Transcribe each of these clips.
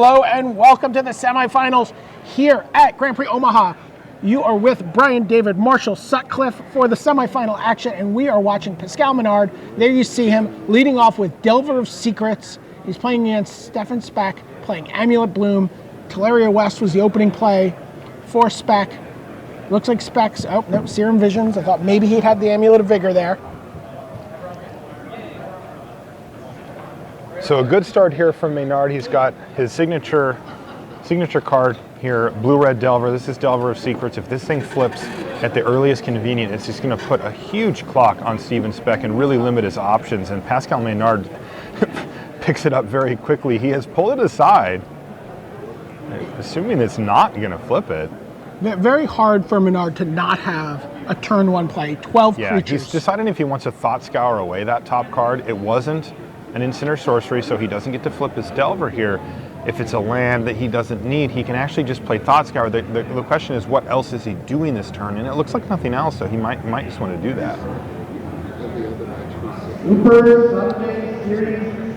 Hello and welcome to the semifinals here at Grand Prix Omaha. You are with Brian, David, Marshall, Sutcliffe for the semifinal action, and we are watching Pascal Maynard. There you see him leading off with Delver of Secrets. He's playing against Stephen Speck, playing Amulet Bloom. Teleria West was the opening play for Speck. Looks like Speck's, oh no, Serum Visions. I thought maybe he'd had the Amulet of Vigor there. So a good start here from Maynard. He's got his signature card here, Blue-Red Delver. This is Delver of Secrets. If this thing flips at the earliest convenience, it's just going to put a huge clock on Stephen Speck and really limit his options. And Pascal Maynard picks it up very quickly. He has pulled it aside, assuming it's not going to flip it. Very hard for Maynard to not have a turn one play, 12 creatures. He's deciding if he wants to Thought Scour away that top card. It wasn't an instant or sorcery, so he doesn't get to flip his Delver here. If it's a land that he doesn't need, he can actually just play Thought Scour. The question is, what else is he doing this turn? And it looks like nothing else, so he might just want to do that.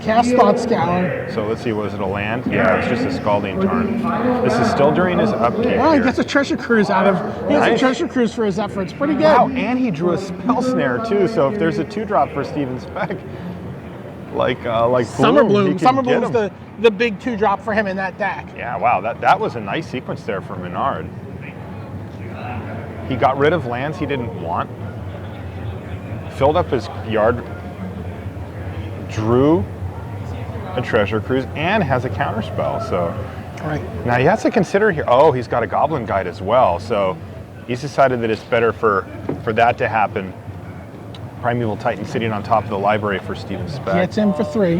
Cast Thought Scour. So let's see, was it a land? Yeah, it was just a Scalding Tarn. This is still during his upkeep. Oh, he gets a Treasure Cruise out of. He has a Treasure Cruise for his efforts. Pretty good. Wow, and he drew a Spell Snare too. So if there's a 2-drop for Stephen Speck, like Summer Bloom. Summer Bloom's the big 2-drop for him in that deck. Yeah, wow, that was a nice sequence there for Maynard. He got rid of lands he didn't want, filled up his yard, drew a Treasure Cruise, and has a counterspell. So right now he has to consider here. Oh, he's got a Goblin Guide as well. So he's decided that it's better for that to happen. Primeval Titan sitting on top of the library for Stephen Speck. Gets in for 3.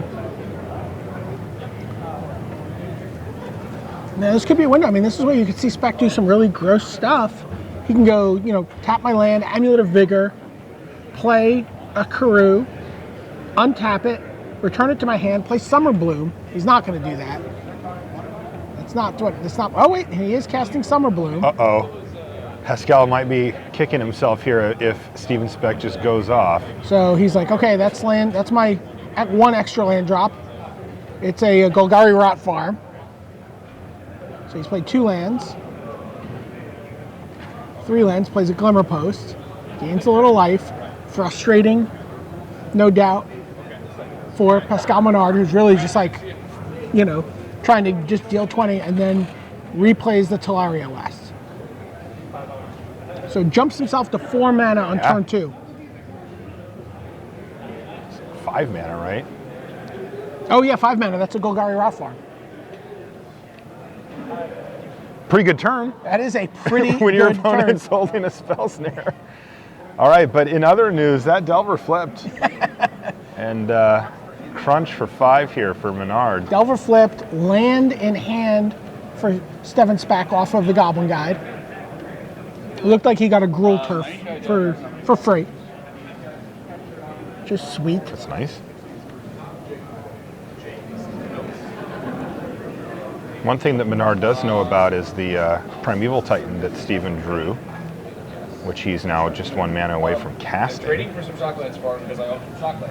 Now this could be a window. I mean, this is where you can see Speck do some really gross stuff. He can go, tap my land, Amulet of Vigor, play a Karoo, untap it, return it to my hand, play Summer Bloom. He's not going to do that. That's not what. That's not. Oh wait, he is casting Summer Bloom. Uh-oh. Pascal might be kicking himself here if Stephen Speck just goes off. So he's like, okay, that's land. That's my one extra land drop. It's a Golgari Rot Farm. So he's played 2 lands. 3 lands, plays a Glimmer Post. Gains a little life. Frustrating, no doubt, for Pascal Maynard, who's really just like, trying to just deal 20 and then replays the Teleria West. So jumps himself to 4 mana on turn 2. 5 mana, right? Oh yeah, 5 mana. That's a Golgari Rot Farm. Pretty good turn. That is a pretty when your good opponent's turn. holding a Spell Snare. All right, but in other news, that Delver flipped. And crunch for 5 here for Maynard. Delver flipped, land in hand for Stephen Speck off of the Goblin Guide. It looked like he got a Gruul Turf for free. Just sweet. That's nice. One thing that Maynard does know about is the Primeval Titan that Stephen drew, which he's now just 1 mana away from casting. Trading for some chocolates for him because I owe some chocolate.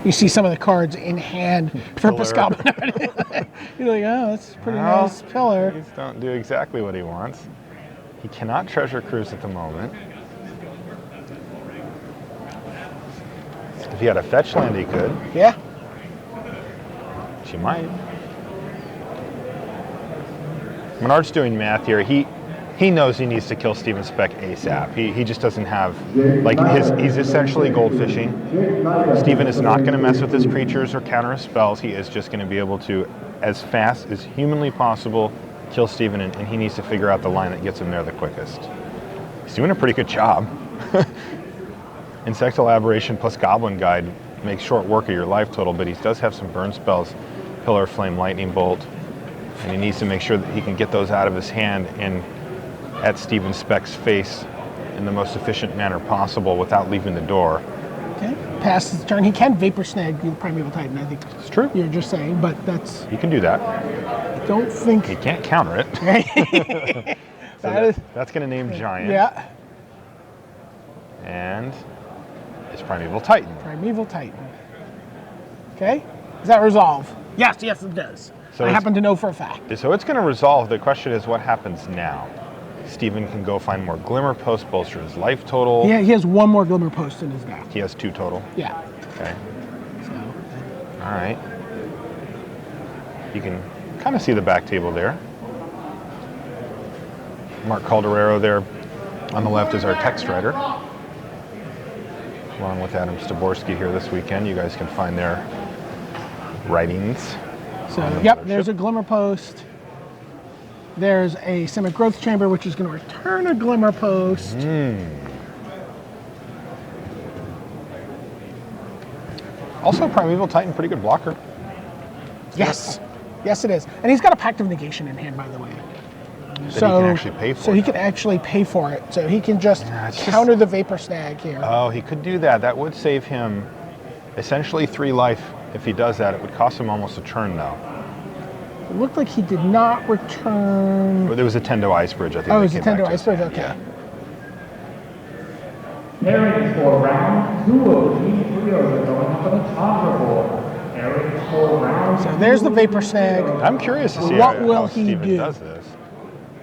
You see some of the cards in hand for Pascal Maynard. You're like, oh, that's a pretty nice pillar. These don't do exactly what he wants. He cannot Treasure Cruise at the moment. If he had a fetch land, he could. Yeah. She might. Maynard's doing math here. He knows he needs to kill Stephen Speck ASAP. He just doesn't have, he's essentially gold fishing. Stephen is not going to mess with his creatures or counter his spells. He is just going to be able to, as fast as humanly possible, kill Stephen, and he needs to figure out the line that gets him there the quickest. He's doing a pretty good job. Insectal Aberration plus Goblin Guide makes short work of your life total, but he does have some burn spells, Pillar, Flame, Lightning Bolt, and he needs to make sure that he can get those out of his hand and at Stephen Speck's face in the most efficient manner possible without leaving the door. Okay, passes the turn. He can Vapor Snag the Primeval Titan, I think. It's true. You're just saying, but that's... He can do that. I don't think... He can't counter it. That's going to name Giant. Yeah. And it's Primeval Titan. Primeval Titan. Okay? Does that resolve? Yes, it does. So I happen to know for a fact. So it's going to resolve. The question is, what happens now? Stephen can go find more Glimmer Post, bolster his life total. Yeah, he has one more Glimmer Post in his deck. He has 2 total. Yeah. Okay. So. All right. You can kind of see the back table there. Mark Calderero there on the left is our text writer, along with Adam Staborski here this weekend. You guys can find their writings. So, yep, there's a Glimmer Post. There's a Simic Growth Chamber, which is going to return a Glimmer Post. Also, Primeval Titan, pretty good blocker. Yes. Yes, it is. And he's got a Pact of Negation in hand, by the way. That he can actually pay for. So he can actually pay for it. So he can just counter the Vapor Snag here. Oh, he could do that. That would save him essentially 3 life. If he does that, it would cost him almost a turn, though. It looked like he did not return. But there was a Tendo Ice Bridge, I think. Oh, it was a Tendo Ice Bridge, okay. Yeah. Pairing for round 2 of Team Trio going up on the top board. Pairing for round So there's the Vapor Snag. I'm curious to see What how will he Stephen do? does this.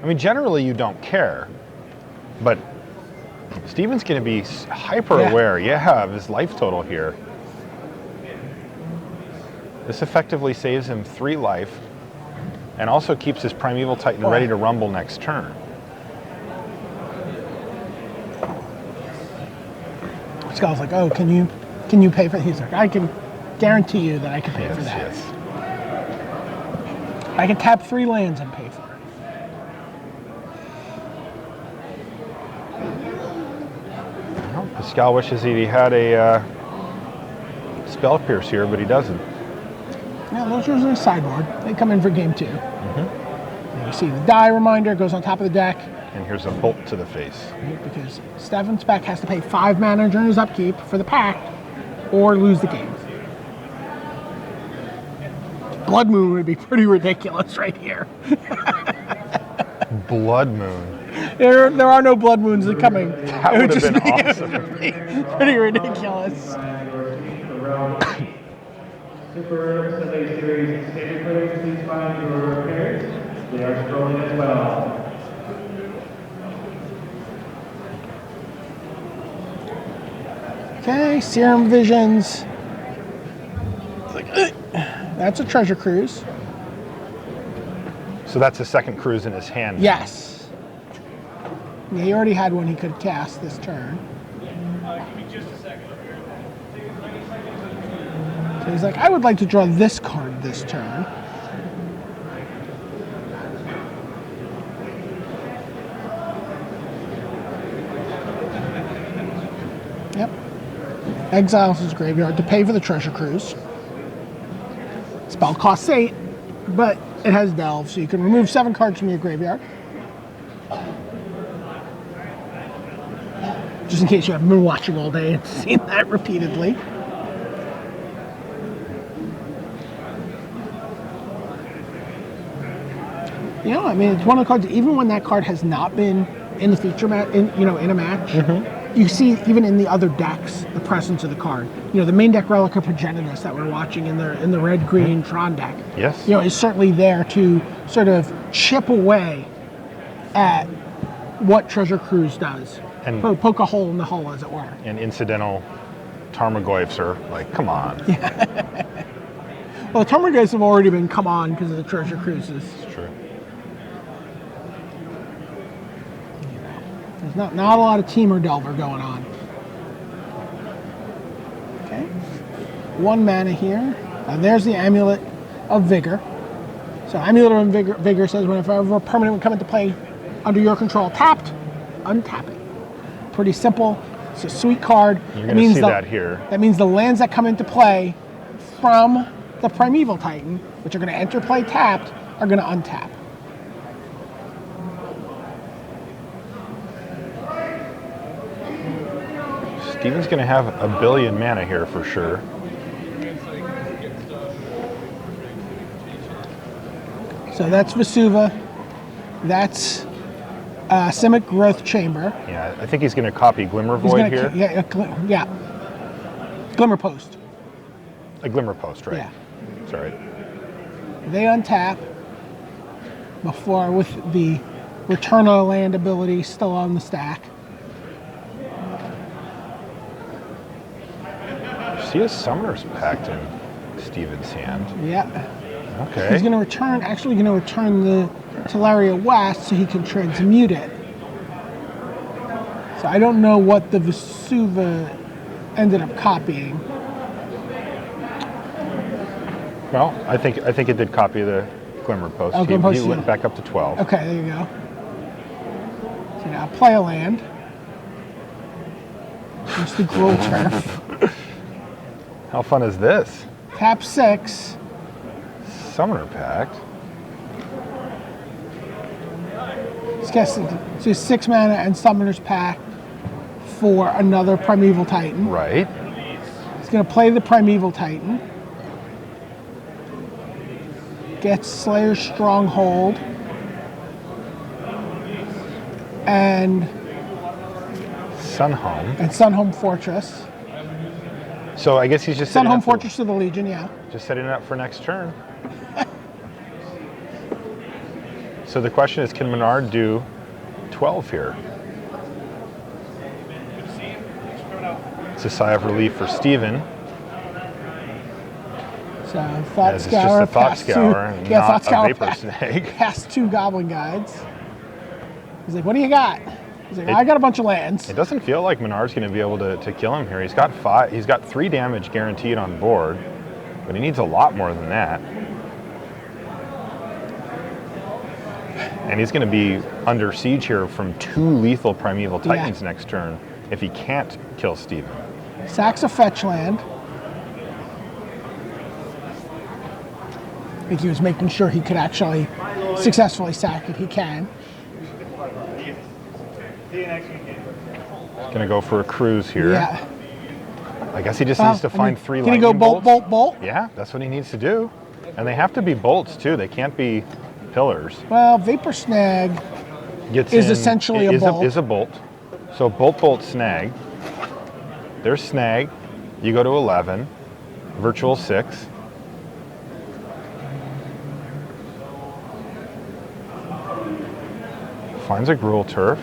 I mean, generally you don't care, but Stephen's going to be hyper aware, of his life total here. This effectively saves him 3 life and also keeps his Primeval Titan ready to rumble next turn. Skull's like, oh, can you pay for it? He's like, I can guarantee you that I can pay for that. Yes. I can tap 3 lands and pay for it. Well, Pascal wishes he had a Spell Pierce here, but he doesn't. Yeah, those are in the sideboard. They come in for game 2. And you see the die reminder goes on top of the deck. And here's a bolt to the face. Because Stephen Speck has to pay 5 mana during his upkeep for the pact or lose the game. Blood Moon would be pretty ridiculous right here. Blood Moon. There are no Blood Moons coming. That would have been awesome. Pretty ridiculous. Super Sunday Series standard players, please find your pairs. They are scrolling as well. Okay, Serum Visions. That's a Treasure Cruise. So that's the second cruise in his hand. Yes. Yeah, he already had one he could cast this turn. So he's like, I would like to draw this card this turn. Yep. Exiles his graveyard to pay for the Treasure Cruise. Spell costs 8, but it has Delve, so you can remove 7 cards from your graveyard. Just in case you haven't been watching all day and seen that repeatedly. You know, I mean, it's one of the cards, even when that card has not been in the feature match, in a match, you see even in the other decks the presence of the card. You know, the main deck Relic of Progenitus that we're watching in the red-green Tron deck, Yes. you know, is certainly there to sort of chip away at what Treasure Cruise does. And Poke a hole in the hull, as it were. and incidental Tarmogoyfs are like, come on. Well, the Tarmogoyfs have already been come on because of the Treasure Cruises. It's true. There's not a lot of Teamer Delver going on. Okay. 1 mana here. And there's the Amulet of Vigor. So Amulet of Vigor says whenever a permanent would come into play under your control tapped, untap it. Pretty simple. It's a sweet card. You're going to see that here. That means the lands that come into play from the Primeval Titan, which are going to enter play tapped, are going to untap. Stephen's going to have a billion mana here for sure. So that's Vesuva. That's Simic Growth Chamber. Yeah, I think he's going to copy Glimmer He's Void gonna, here. yeah. Glimmer Post. A Glimmer Post, right? Yeah. Sorry. They untap before with the Return of Land ability still on the stack. See his Summoner's Pact in Stephen's hand. Yeah. Okay. He's going to return, actually going to return the Teleria West so he can transmute it. So I don't know what the Vesuva ended up copying. Well, I think it did copy the Glimmer Post. Oh, Glimmer Post, he went yeah. back up to 12. Okay, there you go. So now play a land. There's the Gruul Turf. How fun is this? Tap 6. Summoner Pact. So he's 6 mana and Summoner's Pact for another Primeval Titan. Right. He's going to play the Primeval Titan. Gets Slayer's Stronghold. And Sunhome. Sunhome Fortress. So I guess he's just setting Sunhome up Fortress of the Legion, yeah. just setting it up for next turn. So the question is, can Maynard do 12 here? It's a sigh of relief for Stephen. So Thought As it's Scour, just a Thought past Scour, two, and yeah, not Thought a Scour Vapor past, Snake. past 2 Goblin Guides. He's like, what do you got? He's like, I got a bunch of lands. It doesn't feel like Maynard's going to be able to kill him here. He's got 3 damage guaranteed on board, but he needs a lot more than that. And he's going to be under siege here from 2 lethal Primeval Titans next turn if he can't kill Stephen. Sacks a fetch land. I think he was making sure he could actually successfully sack it. He can. Gonna go for a cruise here. Yeah. I guess he just needs to find 3 Can he lightning go bolt, bolts. bolt, bolt? Yeah, that's what he needs to do. And they have to be bolts too. They can't be pillars. Well, Vapor Snag Gets is in- essentially a is bolt. Is a bolt. So bolt, bolt, snag. There's snag. You go to 11. Virtual 6. Finds a Gruul Turf.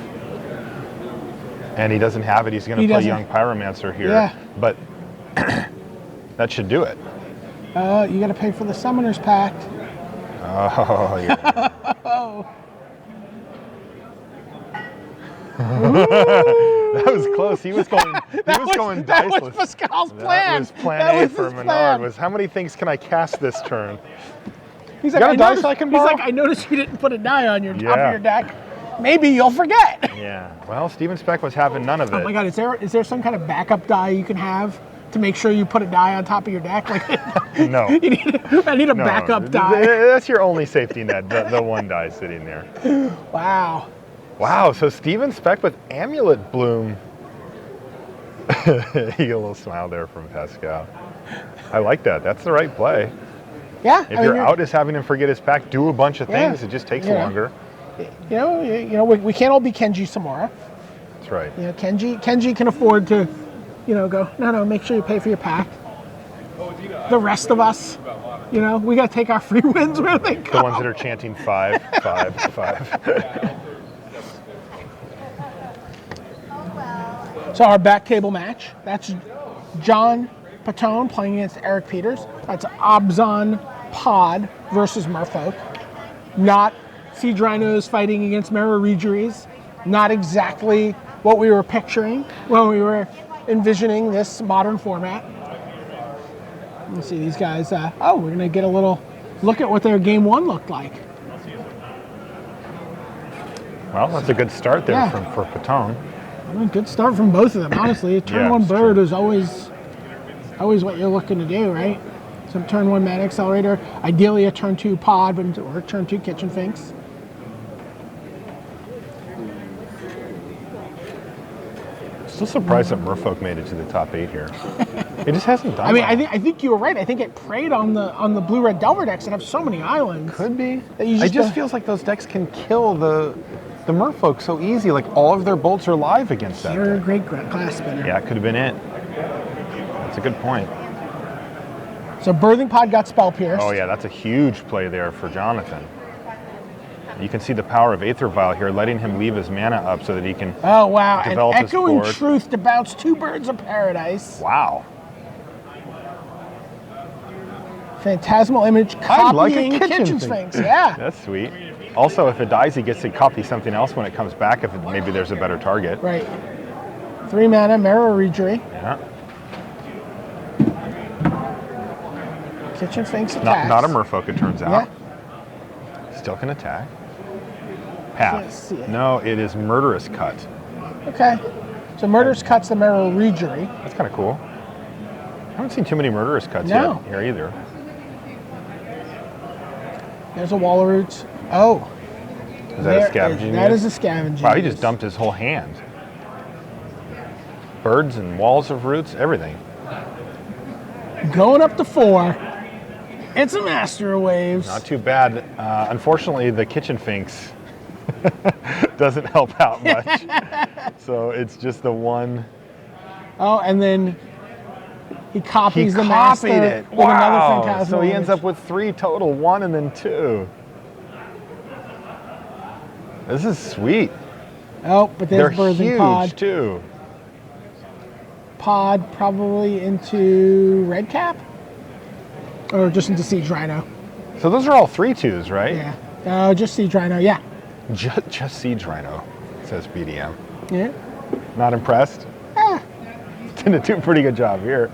And he doesn't have it. He's going to play doesn't. Young Pyromancer here. Yeah. But that should do it. You got to pay for the Summoner's Pact. Oh, yeah. That was close. He was going. He was going That diceless. was Pascal's plan. That was plan That A was for his Maynard. plan. Was how many things can I cast this turn? He's like, got a dice noticed, I can he's borrow? like, I noticed you didn't put a die on your top Yeah. of your deck. Maybe you'll forget. Yeah. Well, Stephen Speck was having none of it. Oh my God, is there some kind of backup die you can have to make sure you put a die on top of your deck? Like, No. I need a No, backup die. That's your only safety net. The 1 die sitting there. Wow. Wow. So Stephen Speck with Amulet Bloom. You get a little smile there from Pascal. I like that. That's the right play. Yeah. If your out is having him forget his pack, do a bunch of Yeah. things. It just takes Yeah. longer. We can't all be Kenji Samura. That's right. Kenji can afford to, go, no, make sure you pay for your pack. The rest of us, we got to take our free wins where they go. The ones that are chanting 5, 5, 5. So our back table match, that's John Patone playing against Eric Peters. That's Abzan Pod versus Merfolk. Not Siege Rhinos fighting against Mararegeries. Not exactly what we were picturing when we were envisioning this modern format. You see these guys, we're going to get a little look at what their game 1 looked like. Well, that's a good start there Yeah. for Patone. Good start from both of them, honestly. A turn Yeah, 1 it's bird true. is always what you're looking to do, right? Some turn 1 Mana Accelerator, ideally a turn 2 Pod or a turn 2 Kitchen Finks. Still surprised that Merfolk made it to the top 8 here. It just hasn't done well. I think you were right. I think it preyed on the blue-red Delver decks that have so many islands. Could be. That you It just just feels like those decks can kill the the Merfolk so easy. Like all of their bolts are live against that. You're a thing. great glass spinner. Yeah, it could have been it. That's a good point. So Birthing Pod got spell pierced. Oh yeah, that's a huge play there for Jonathan. You can see the power of Aether Vial here, letting him leave his mana up so that he can Oh wow! And develop his Echoing board. Truth to bounce 2 Birds of Paradise. Wow. Phantasmal Image I like a copying kitchen Sphinx. thing. Yeah. That's sweet. Also, if it dies, he gets to copy something else when it comes back, if maybe there's a better target. Right. 3 mana, Marrow Rejury. Yeah. Kitchen Sphinx attacks. Not a Merfolk, it turns out. Yeah. Still can attack. Can't see Path. it. No, it is Murderous Cut. Okay. So Murderous cuts the Marrow Rejury. That's kind of cool. I haven't seen too many Murderous Cuts No. yet here either. There's a Wall of Roots. Oh. Is that a scavenging? That is a scavenging. Wow, he just dumped his whole hand. Birds and walls of roots, everything. Going up to 4. It's a Master of Waves. Not too bad. Unfortunately, the Kitchen Sphinx doesn't help out much. So it's just the one. Oh, and then he copies the copied Master it. with another Wow. Phantasmal So he ends Image. up with 3 total, 1 and then 2. This is sweet. Oh, but They're there's Birthing huge Pod. too. Pod probably into Red Cap? Or just into Siege Rhino? So those are all 3/2s, right? Yeah. No, just Siege Rhino, yeah. Just Siege Rhino, says BDM. Yeah. Not impressed? Ah, Didn't do a pretty good job here.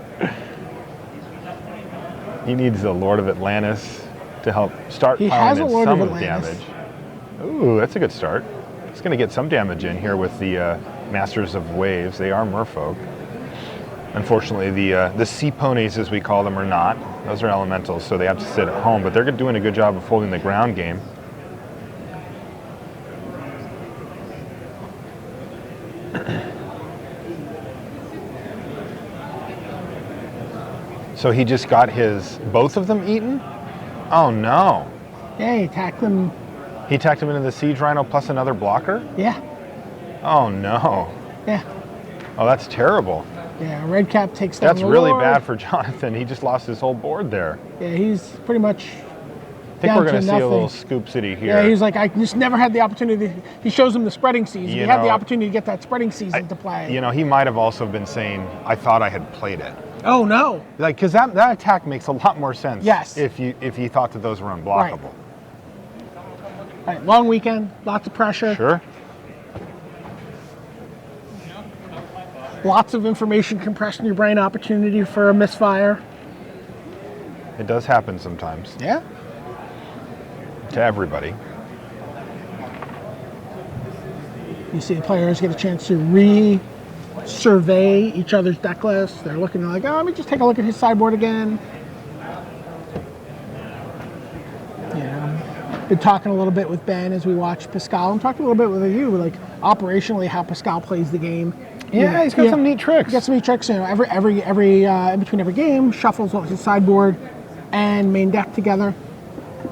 He needs the Lord of Atlantis to help start He piling has a in Lord some of of the Atlantis. damage. Ooh, that's a good start. It's going to get some damage in here with the Masters of Waves. They are Merfolk. Unfortunately, the sea ponies, as we call them, are not. Those are elementals, so they have to sit at home. But they're doing a good job of holding the ground game. So he just got both of them eaten? Oh no. yeah, he attacked them. He attacked him into the Siege Rhino plus another blocker? Yeah. Oh no. Yeah. Oh, that's terrible. Yeah, Red Cap takes down That's the really Lord. bad for Jonathan. He just lost his whole board there. Yeah, he's pretty much I think down we're to going to see a nothing. little Scoop City here. Yeah, he's like, I just never had the opportunity. He shows him the spreading season. You You had the know, opportunity to get that spreading season to play. You know, he might have also been saying, I thought I had played it. Oh, no. Like, because that attack makes a lot more sense. Yes. If you thought that those were unblockable. All right, long weekend, lots of pressure. Sure. Lots of information compressed in your brain, opportunity for a misfire. It does happen sometimes Yeah. to everybody. You see the players get a chance to re-survey each other's deck lists. They're looking like, oh, let me just take a look at his sideboard again. Been talking a little bit with Ben as we watch Pascal. I'm talking a little bit with you, like operationally how Pascal plays the game. Yeah, he's got some neat tricks. He's got some neat tricks. You know, every in between every game, shuffles his sideboard and main deck together.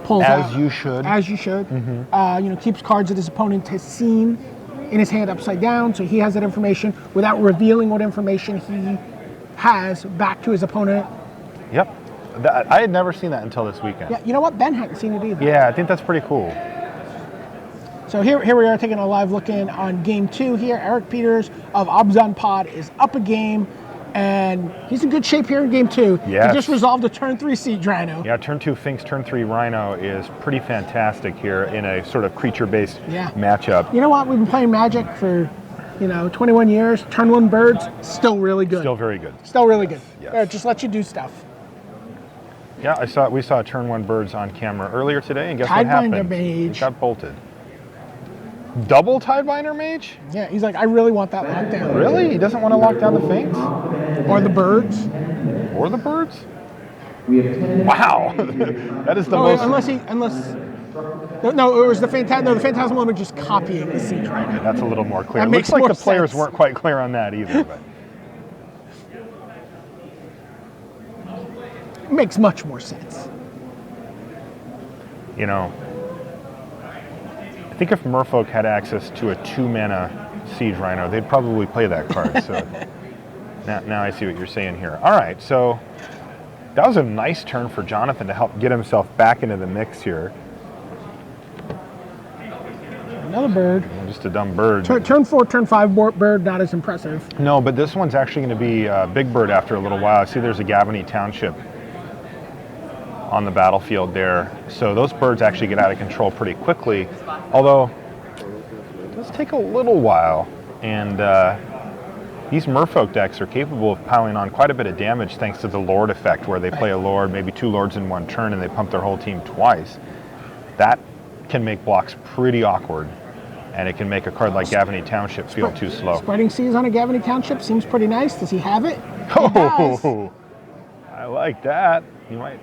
Pulls As out, you should. As you should. Keeps cards that his opponent has seen in his hand upside down, so he has that information without revealing what information he has back to his opponent. Yep. I had never seen that until this weekend. Yeah, you know what? Ben hadn't seen it either. Yeah, I think that's pretty cool. So here we are taking a live look in on game 2 here. Eric Peters of Abzan Pod is up a game, and he's in good shape here in game 2. Yes. He just resolved a turn 3 Siege Rhino. Yeah, turn 2 Finks, turn 3 Rhino is pretty fantastic here in a sort of creature-based matchup. You know what? We've been playing Magic for, 21 years. Turn 1 Birds, still really good. Still very good. Still really good. Yes. Just let you do stuff. Yeah, we saw turn 1 Birds on camera earlier today, and guess what Tidebinder happened? Mage. It got bolted. Double Tidebinder Mage? Yeah, he's like, I really want that lockdown. Really? He doesn't want to lock down the Finks? Or the Birds. Or the Birds? Wow. That is the most... No, it was the Phantasmal Image just copying the Siege Rhino. That's a little more clear. That It makes looks like more the players sense. weren't quite clear on that either. But It makes much more sense. I think if Merfolk had access to a 2-mana Siege Rhino, they'd probably play that card. So now I see what you're saying here. All right, so that was a nice turn for Jonathan to help get himself back into the mix here. Another bird. Just a dumb bird. Turn 4, turn 5 bird, not as impressive. No, but this one's actually going to be a big bird after a little while. I see there's a Gavany Township on the battlefield there. So those birds actually get out of control pretty quickly, although it does take a little while. And these Merfolk decks are capable of piling on quite a bit of damage thanks to the Lord effect, where they play a Lord, maybe 2 Lords in one turn, and they pump their whole team twice. That can make blocks pretty awkward, and it can make a card like Gavany Township feel too slow. Spreading seas on a Gavany Township seems pretty nice. Does he have it? Oh, I like that. You might.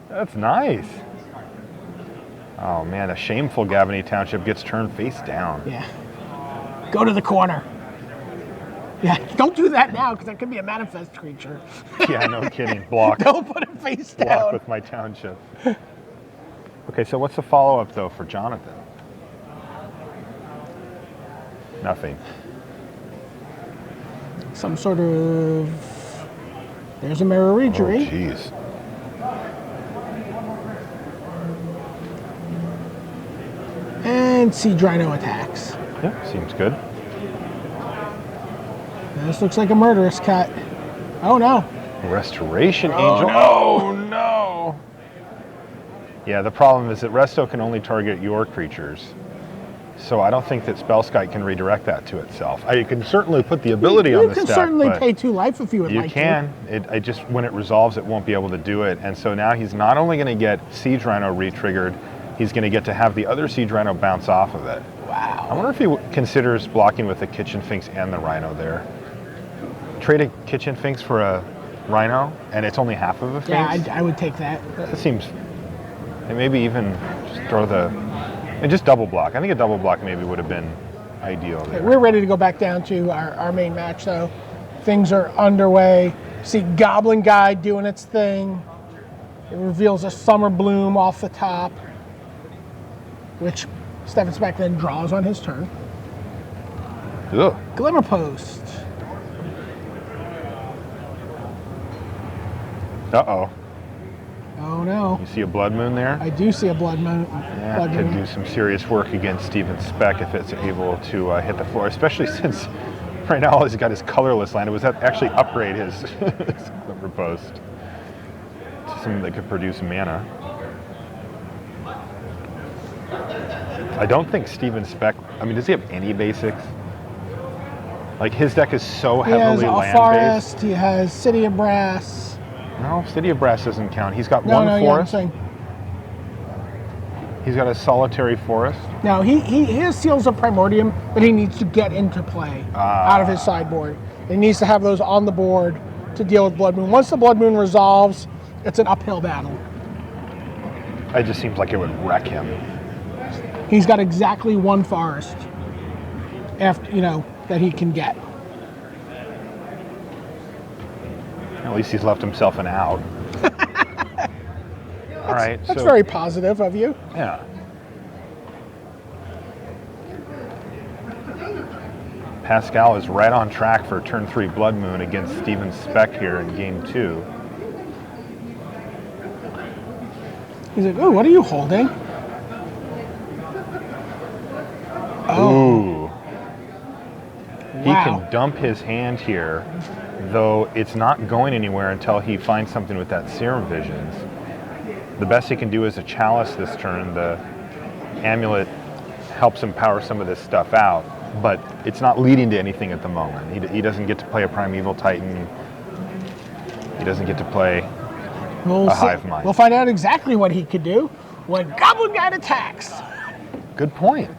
That's nice. Oh man, a shameful Gavany Township gets turned face down. Yeah. Go to the corner. Yeah, don't do that now, because that could be a manifest creature. Yeah, no kidding. Block. Don't put it face down. Block with my Township. Okay, so what's the follow-up though for Jonathan? Nothing. Some sort of... There's a Mirror Regery. Oh, jeez. And Siege Rhino attacks. Yeah, seems good. This looks like a murderous cut. Oh no. Restoration Angel. No. Oh no. Yeah, the problem is that Resto can only target your creatures. So I don't think that Spellskite can redirect that to itself. I can certainly put the ability on the stack. You can certainly pay 2 life if you would like to. You can. I just, when it resolves, it won't be able to do it. And so now he's not only going to get Siege Rhino re-triggered, he's going to get to have the other Siege Rhino bounce off of it. Wow. I wonder if he considers blocking with the Kitchen Finks and the Rhino there. Trade a Kitchen Finks for a Rhino, and it's only half of a Finks? Yeah, I would take that. That seems... And maybe even just throw the... And just double block. I think a double block maybe would have been ideal there. We're ready to go back down to our main match, though. Things are underway. See Goblin Guide doing its thing. It reveals a Summer Bloom off the top, which Stephen Speck then draws on his turn. Ugh. Glimmer Post. Uh-oh. Oh no. You see a Blood Moon there? I do see a Blood Moon. That could do some serious work against Stephen Speck if it's able to hit the floor, especially since right now he's got his colorless land. It was that actually upgrade his, his Glimmer Post to something that could produce mana. I don't think Stephen Speck, I mean, does he have any basics? Like, his deck is so heavily land-based. He has a Forest, he has City of Brass. No, City of Brass doesn't count. He's got No, one no, forest. Yeah, He's got a solitary forest. no, he has Seals of Primordium that he needs to get into play out of his sideboard. He needs to have those on the board to deal with Blood Moon. Once the Blood Moon resolves, it's an uphill battle. It just seems like it would wreck him. He's got exactly one forest after, that he can get. At least he's left himself an out. All right. That's very positive of you. Yeah. Pascal is right on track for turn 3 Blood Moon against Stephen Speck here in game 2. He's like, "Ooh, what are you holding?" Ooh. He Wow. can dump his hand here, though it's not going anywhere until he finds something with that Serum Visions. The best he can do is a Chalice this turn. The Amulet helps him power some of this stuff out, but it's not leading to anything at the moment. He doesn't get to play a Primeval Titan. He doesn't get to play a Hive Mind. We'll find out exactly what he could do when Goblin Guide attacks. Good point.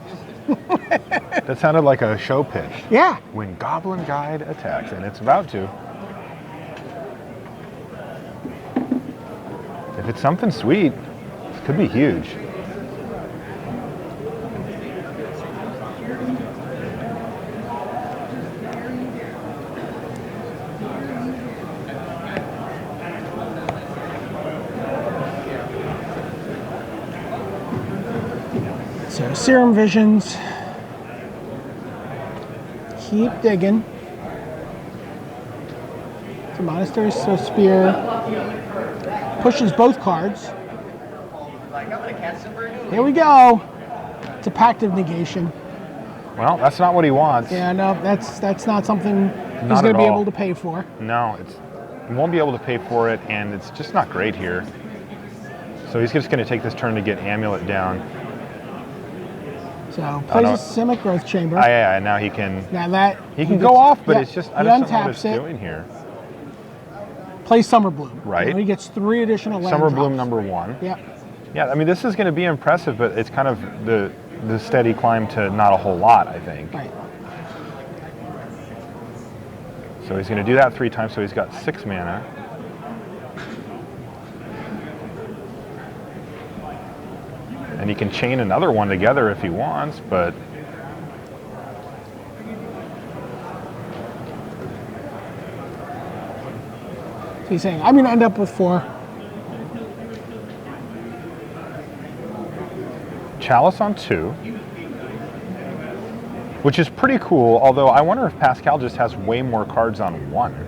That sounded like a show pitch. Yeah. When Goblin Guide attacks, and it's about to. If it's something sweet, this could be huge. So Serum Visions. Keep digging. So Monastery Swift Spear pushes both cards. Here we go. It's a Pact of Negation. Well, that's not what he wants. Yeah, no, that's not something he's Not going at to be all. able to pay for. No, he won't be able to pay for it, and it's just not great here. So he's just going to take this turn to get Amulet down. So plays a Simic Growth Chamber. Yeah, now he can. Now that He can go off, but yeah, it's just he I don't know what untaps it's it. doing here. Plays Summer Bloom. Right. And he gets 3 additional land Summer drops. Bloom #1. Yep. Yeah, I mean this is going to be impressive, but it's kind of the steady climb to not a whole lot, I think. Right. So he's going to do that 3 times, so he's got 6 mana. And he can chain another one together if he wants, but So he's saying, I'm going to end up with 4. Chalice on 2, which is pretty cool, although I wonder if Pascal just has way more cards on 1.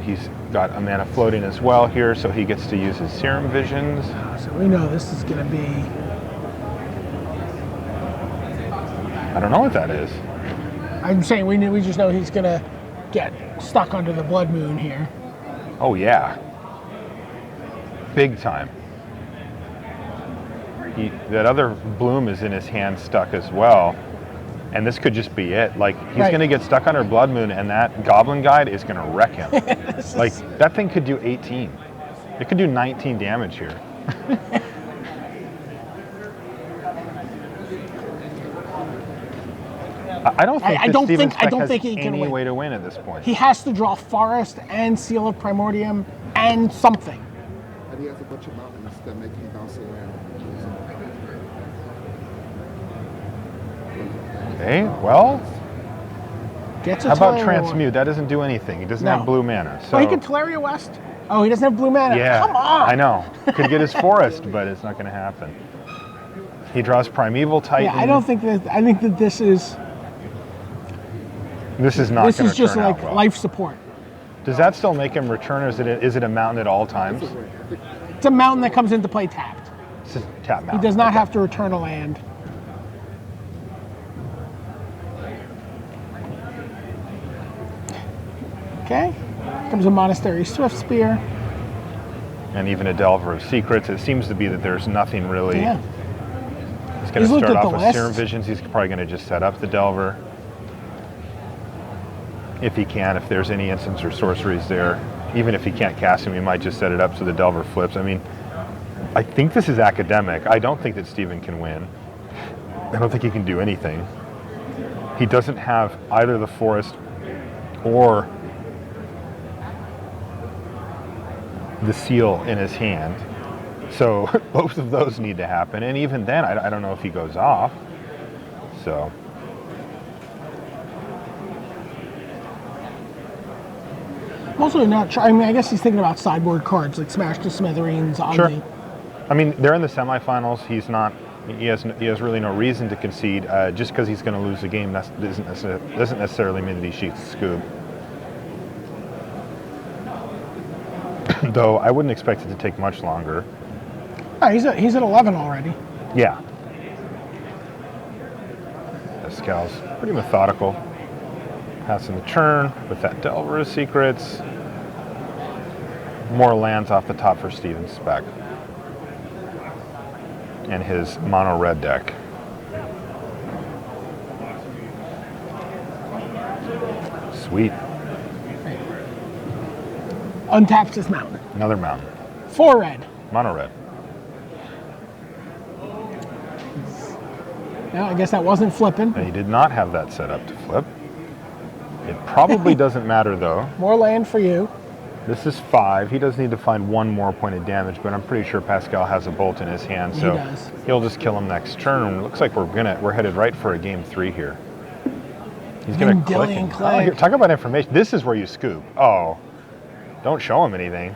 He's got a mana floating as well here, so he gets to use his Serum Visions. So we know this is going to be... I don't know what that is. I'm saying we just know he's going to get stuck under the Blood Moon here. Oh yeah. Big time. That other bloom is in his hand stuck as well. And this could just be it. Like, he's Right. going to get stuck under Blood Moon, and that Goblin Guide is going to wreck him. Like, that thing could do 18. It could do 19 damage here. I don't think Stephen Speck has think he can any win. way to win at this point. He has to draw Forest and Seal of Primordium and something. And he has a bunch of mountains that make him bounce around. Okay, well, Gets a how about Tolaria Transmute? That doesn't do anything. He doesn't No. have blue mana. So Well, he can Tolaria West. Oh, he doesn't have blue mana. yeah, Come on. I know. Could get his Forest, but it's not going to happen. He draws Primeval Titan. Yeah, I think that this is This is not this going is to just turn like out well. life support. Does that still make him return, or is it a mountain at all times? It's a mountain that comes into play tapped. It's just tap mountain. He does not Okay. have to return a land. Okay. Comes a Monastery Swift Spear. And even a Delver of Secrets. It seems to be that there's nothing really. Yeah. He's going He's to looked start at off the with list. Serum Visions. He's probably going to just set up the Delver. If he can, if there's any instants or sorceries there. Even if he can't cast them, he might just set it up so the Delver flips. I mean, I think this is academic. I don't think that Stephen can win. I don't think he can do anything. He doesn't have either the Forest or the Seal in his hand. So both of those need to happen. And even then, I don't know if he goes off. So I'm also not sure. I mean, I guess he's thinking about sideboard cards like Smash to Smithereens on Sure. the. I mean, they're in the semifinals. He's not. He has really no reason to concede. Just because he's going to lose the game, that doesn't necessarily mean that he shoots the scoop. Though I wouldn't expect it to take much longer. Oh, he's at 11 already. Yeah. Pascal's pretty methodical. Passing the turn with that Delver of Secrets. More lands off the top for Stephen Speck. And his mono red deck. Sweet. Untaps his mountain. Another mountain. 4 red. Mono red. Well, I guess that wasn't flipping. And he did not have that set up to flip. It probably doesn't matter though. More land for you. This is 5. He does need to find 1 more point of damage, but I'm pretty sure Pascal has a bolt in his hand, so He does. he'll just kill him next turn. And it looks like we're headed right for a game 3 here. He's gonna click. Vendilion And, Clay. here, talk about information. This is where you scoop. Oh, don't show him anything.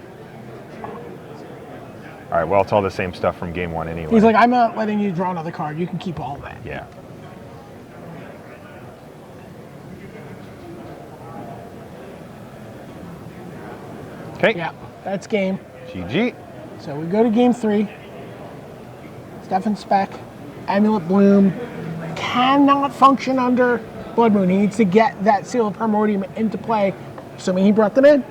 All right, well, it's all the same stuff from game one anyway. He's like, I'm not letting you draw another card. You can keep all that. Yeah. Okay. Yeah, that's game. GG. So we go to game 3. Stephen Speck, Amulet Bloom, cannot function under Blood Moon. He needs to get that Seal of Primordium into play, assuming he brought them in.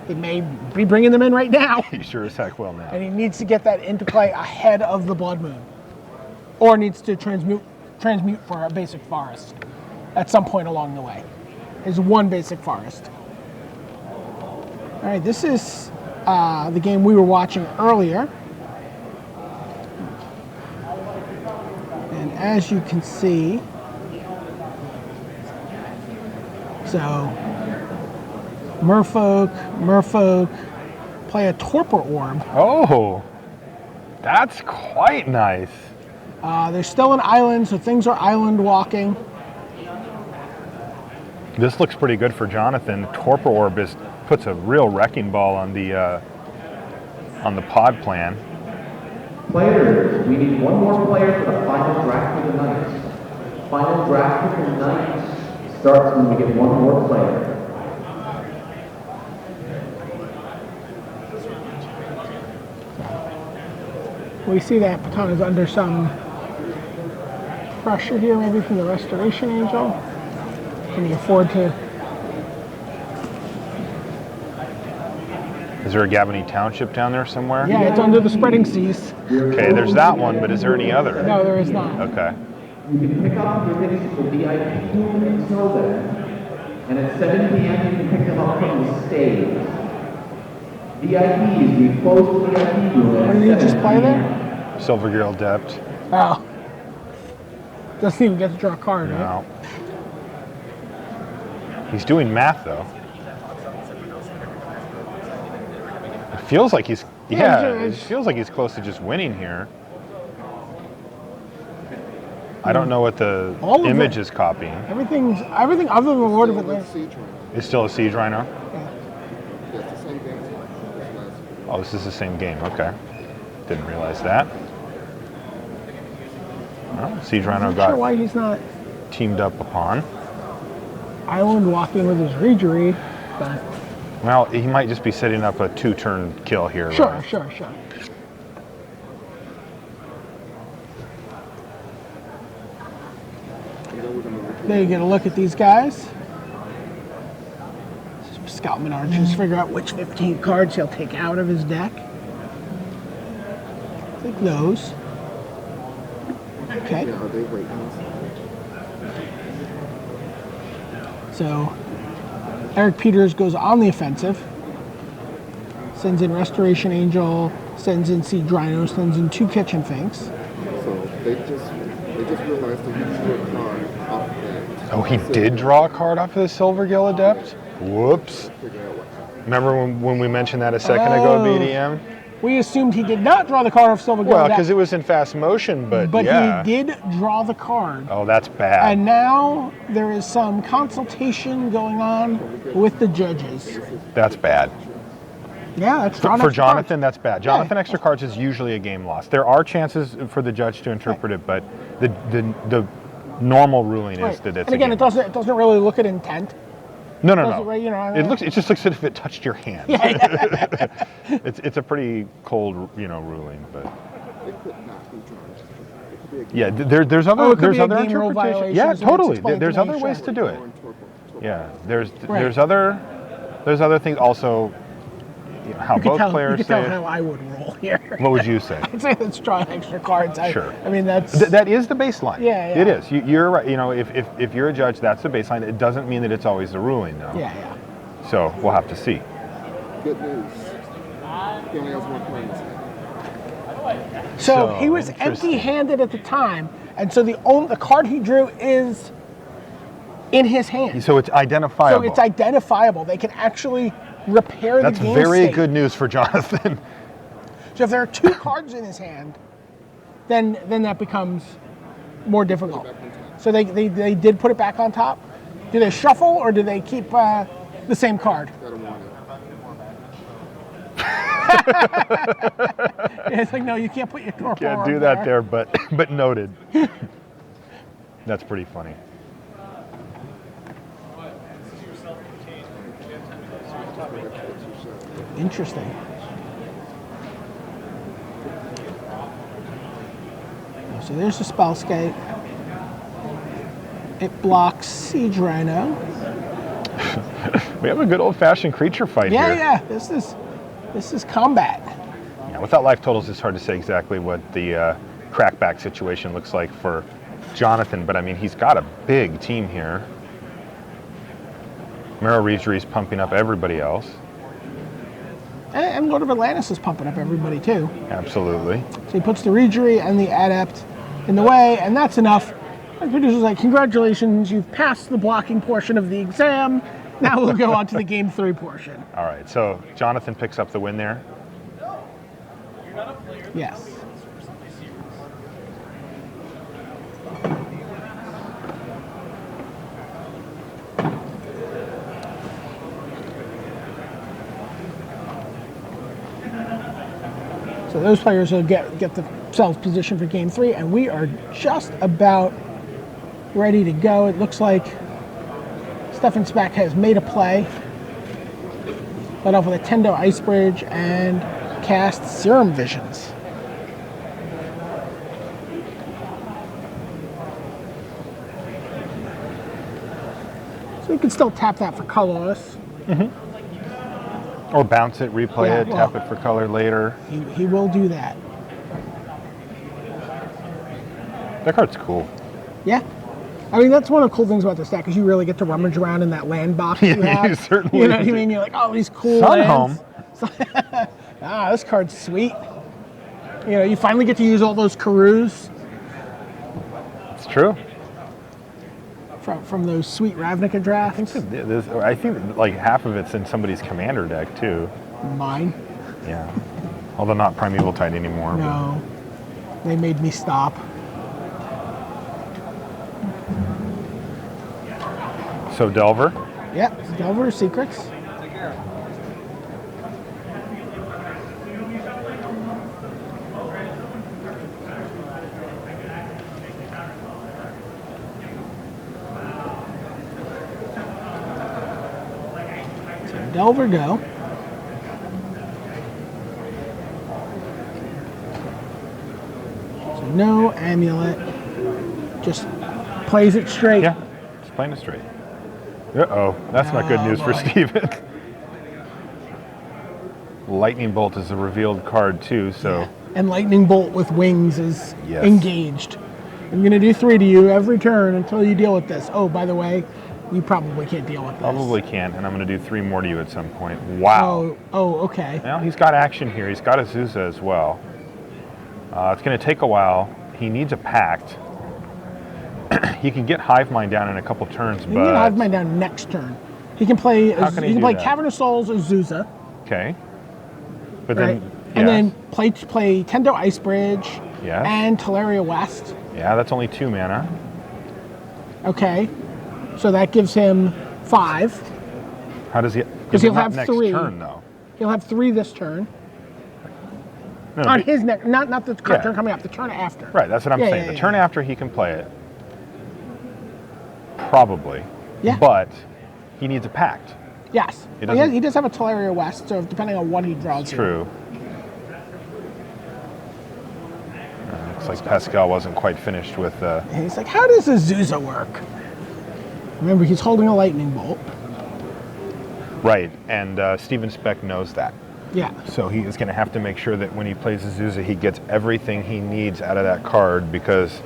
He may be bringing them in right now. He sure as heck will now. And he needs to get that into play ahead of the Blood Moon. Or needs to transmute for a basic forest at some point along the way. There's one basic forest. All right, this is the game we were watching earlier. And as you can see, so Merfolk play a Torpor Orb. Oh, that's quite nice. They're still an island, so things are island walking. This looks pretty good for Jonathan. Torpor Orb puts a real wrecking ball on the pod plan. Players, we need one more player for the final draft of the night. Final draft of the night starts when we get one more player. We see that Patton is under some pressure here, maybe from the Restoration Angel. Can he afford to? Is there a Gabony Township down there somewhere? Yeah, it's under the Spreading Seas. Okay, there's that one, but is there any other? No, there is not. Okay. You can pick up your tickets for VIP room until then, and at 7 p.m. you can pick them up from the stage. VIPs, we close the VIP room at What did he just 7 play p.m. there? Silver Girl Dept. Oh. Doesn't even get to draw a card, right? No. He's doing math though. It feels like he's it feels like he's close to just winning here. I don't know what the image is copying. Everything other than the Lord of Atlantis. Siege Rhino. It's still a Siege Rhino? Yeah. Yeah, it's the same game as last. Oh, this is the same game. Okay. Didn't realize that. Well, Siege Rhino I'm not sure got why he's not teamed up upon. island walking with his Regery, but Well, he might just be setting up a 2-turn kill here. sure. Right? There you get a look at these guys. Pascal Maynard just figure out which 15 cards he'll take out of his deck. I think those. Okay. Yeah, are they ratings? So Eric Peters goes on the offensive. Sends in Restoration Angel, sends in Siege Rhino, sends in 2 Kitchen Finks. So they just realized that he drew a card off that. Oh, he did draw a card off of the Silver Gill Adept? Whoops. Figure out what happened. Remember when we mentioned that a second ago at BDM? We assumed he did not draw the card of Silver Well, Gold, because it was in fast motion, but yeah. he did draw the card. Oh, that's bad. And now there is some consultation going on with the judges. That's bad. Yeah, that's drawn For extra Jonathan, cards. that's bad. Jonathan, extra cards is usually a game loss. There are chances for the judge to interpret it, but the normal ruling Right. is that it's And again, a it game doesn't really look at intent. No. doesn't really, you know, It just looks as if it touched your hand. It's a pretty cold, ruling, but It could not be drawn. It could be a game. yeah, there's other Oh, it could be a other game rule interpretations. violation, Yeah, so it's totally. explained There's to me, other ways to do it. Torpor. Yeah, there's Right. other things also. How You could both tell, players you could tell say. how I would roll here. What would you say? I'd say let's draw extra cards. Sure. I mean, that's... That is the baseline. Yeah, yeah. It is. You're right. If you're a judge, that's the baseline. It doesn't mean that it's always the ruling, though. yeah. So we'll have to see. Good news. He only has one card in his hand. So he was interesting. empty-handed at the time, and so the card he drew is in his hand. So it's identifiable. So it's identifiable. They can actually repair That's the game very state. good news for Jonathan. So if there are 2 cards in his hand, then that becomes more difficult. So they did put it back on top. Do they shuffle or do they keep the same card? Gotta want It's like, no, you can't put your corporal Can't arm do that there, but but noted. That's pretty funny. Interesting. So there's the Spellscape. It blocks Siege Rhino. We have a good old-fashioned creature fight Yeah, here. yeah. This is combat. Yeah, without life totals, it's hard to say exactly what the crackback situation looks like for Jonathan, but I mean, he's got a big team here. Mero Reedry's pumping up everybody else. And Lord of Atlantis is pumping up everybody too. Absolutely. So he puts the Reedry and the Adept in the way, and that's enough. The producer's like, congratulations, you've passed the blocking portion of the exam. Now we'll go on to the game 3 portion. All right, so Jonathan picks up the win there. Yes. So those players will get themselves positioned for game 3, and we are just about ready to go. It looks like Stephen Speck has made a play. Led off with a Tendo Ice Bridge and cast Serum Visions. So we can still tap that for colorless. Or bounce it, replay Yeah, it, well, tap it for color later. He will do that. That card's cool. Yeah. I mean, that's one of the cool things about this deck is you really get to rummage around in that land box you Yeah, you have. certainly You know what I do. mean? You're like, oh, these cool Sun lands. Home. Ah, this card's sweet. You know, you finally get to use all those Karus It's true. from those sweet Ravnica drafts. I think like half of it's in somebody's commander deck too. Mine. Yeah. Although not Primeval Tide anymore. but- No. They made me stop. So Delver. Yeah, Delver Secrets. So Delver go. So no amulet. Just plays it straight. Yeah. It's playing it straight. Uh-oh. That's not good news for boy. Steven. Lightning Bolt is a revealed card too, so And Lightning Bolt with wings is Yes. engaged. I'm going to do 3 to you every turn until you deal with this. Oh, by the way, you probably can't deal with this. probably can't, and I'm going to do 3 more to you at some point. Wow. Oh, okay. Well, he's got action here. He's got Azusa as well. It's going to take a while. He needs a Pact. He can get Hive Mind down in a couple turns, You can but have mine down next turn. He can play. How can he do play that? Cavern of Souls Azusa, okay. But right? then, And yeah. then play Tendo Ice Bridge Yes. and Teleria West. Yeah, that's only 2 mana. Okay, so that gives him 5. How does he? Because he'll not have next 3. turn though. He'll have 3 this turn. No, On but- his neck, not the Yeah. turn coming up, the turn after. Right, that's what I'm Yeah, saying. yeah, The turn yeah. after he can play it. Probably. Yeah. But he needs a Pact. Yes. He Well, doesn't- he does have a Teleria West, so depending on what he draws. here. True. Looks like Pascal wasn't quite finished with. And he's like, how does Azusa work? Remember, he's holding a lightning bolt. Right, and Stephen Speck knows that. Yeah. So he is going to have to make sure that when he plays Azusa, he gets everything he needs out of that card because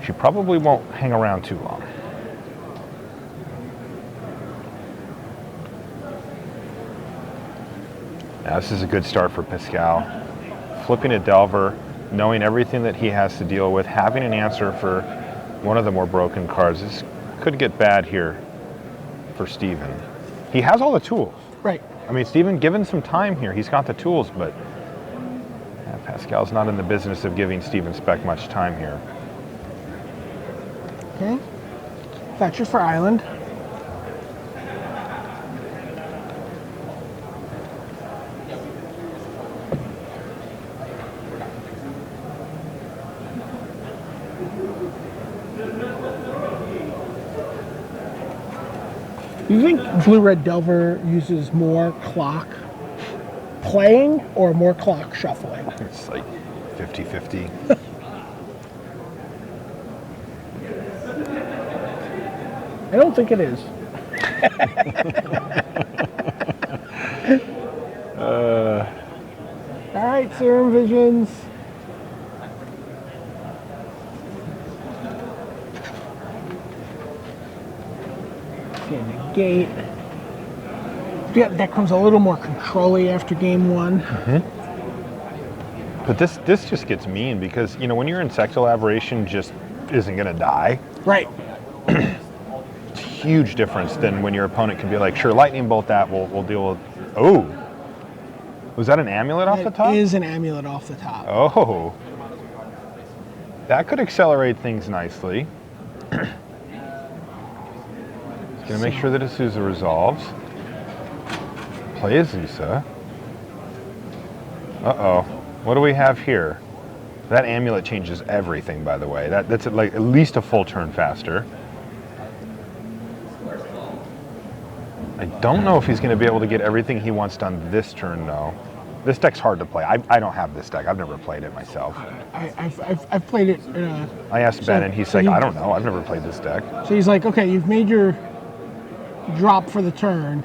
she probably won't hang around too long. Now, this is a good start for Pascal. Flipping a Delver, knowing everything that he has to deal with, having an answer for one of the more broken cards. This could get bad here for Steven. He has all the tools. Right. I mean, Steven, given some time here, he's got the tools, but Pascal's not in the business of giving Stephen Speck much time here. Okay. Fetcher for Island. Do you think Blue-Red Delver uses more clock playing or more clock shuffling? It's like 50-50. I don't think it is. All right, Serum Visions. Gate. Yeah, that comes a little more control-y after game one. But this just gets mean because, you know, when your insectal aberration just isn't going to die, Right. it's a huge difference than when your opponent can be like, sure, lightning bolt that, we'll deal with. Oh, was that an amulet off the top? It is an amulet off the top. Oh, that could accelerate things nicely. Gonna make sure that Azusa resolves. Play Azusa. Uh-oh. What do we have here? That amulet changes everything, by the way. That's like at least a full turn faster. I don't know if he's going to be able to get everything he wants done this turn, though. This deck's hard to play. I don't have this deck. I've never played it myself. I've played it. I asked Ben, and he's like, I don't know. I've never played this deck. So he's like, okay, you've made your drop for the turn.